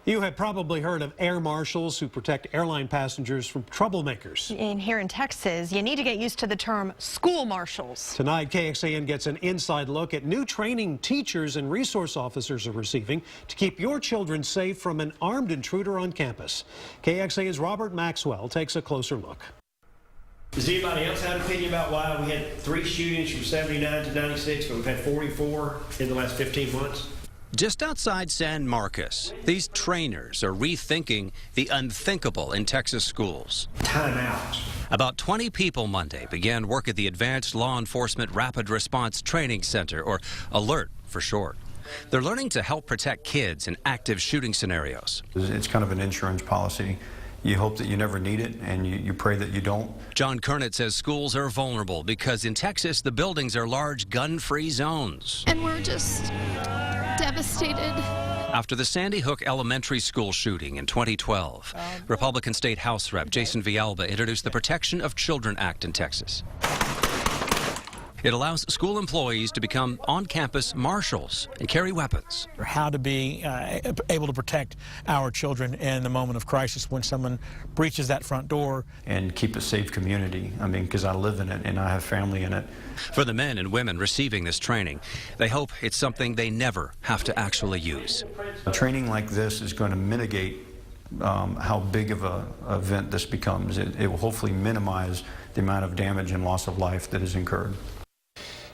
You have probably heard of air marshals who protect airline passengers from troublemakers. Here in Texas, you need to get used to the term school marshals. Tonight, KXAN gets an inside look at new training teachers and resource officers are receiving to keep your children safe from an armed intruder on campus. KXAN's Robert Maxwell takes a closer look. Does anybody else have an opinion about why we had 3 shootings from 79 to 96, but we've had 44 in the last 15 months? Just outside San Marcos, these trainers are rethinking the unthinkable in Texas schools. Time out. About 20 people Monday began work at the Advanced Law Enforcement Rapid Response Training Center, or ALERT for short. They're learning to help protect kids in active shooting scenarios. It's kind of an insurance policy. You hope that you never need it, and you pray that you don't. John Kernett says schools are vulnerable because in Texas, the buildings are large gun-free zones. And we're just devastated. After the Sandy Hook Elementary School shooting in 2012, Republican State House Rep Jason Villalba introduced the Protection of Children Act in Texas. It allows school employees to become on-campus marshals and carry weapons. How to be able to protect our children in the moment of crisis when someone breaches that front door. And keep a safe community. I mean, because I live in it and I have family in it. For the men and women receiving this training, they hope it's something they never have to actually use. A training like this is going to mitigate how big of an event this becomes. It will hopefully minimize the amount of damage and loss of life that is incurred.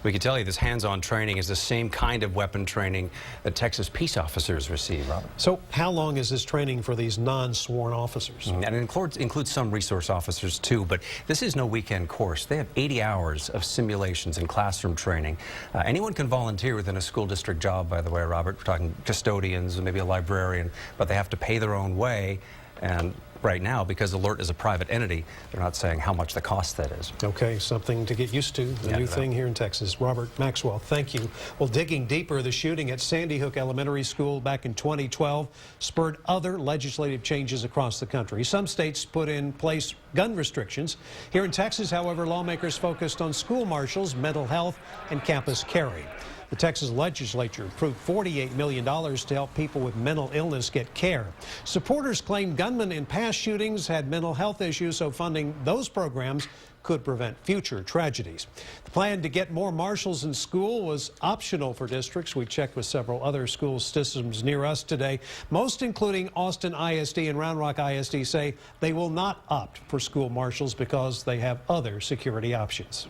We can tell you this hands-on training is the same kind of weapon training that Texas peace officers receive, Robert. So how long is this training for these non-sworn officers? And it includes some resource officers too, but this is no weekend course. They have 80 hours of simulations and classroom training. Anyone can volunteer within a school district job, by the way, Robert. We're talking custodians and maybe a librarian, but they have to pay their own way. And right now, because ALERT is a private entity, they're not saying how much the cost that is. Okay, something to get used to, the new thing here in Texas. Robert Maxwell, thank you. Well, digging deeper, the shooting at Sandy Hook Elementary School back in 2012 spurred other legislative changes across the country. Some states put in place gun restrictions. Here in Texas, however, lawmakers focused on school marshals, mental health, and campus carry. The Texas legislature approved $48 million to help people with mental illness get care. Supporters claim gunmen in past shootings had mental health issues, so funding those programs could prevent future tragedies. The plan to get more marshals in school was optional for districts. We checked with several other school systems near us today. Most, including Austin ISD and Round Rock ISD, say they will not opt for school marshals because they have other security options.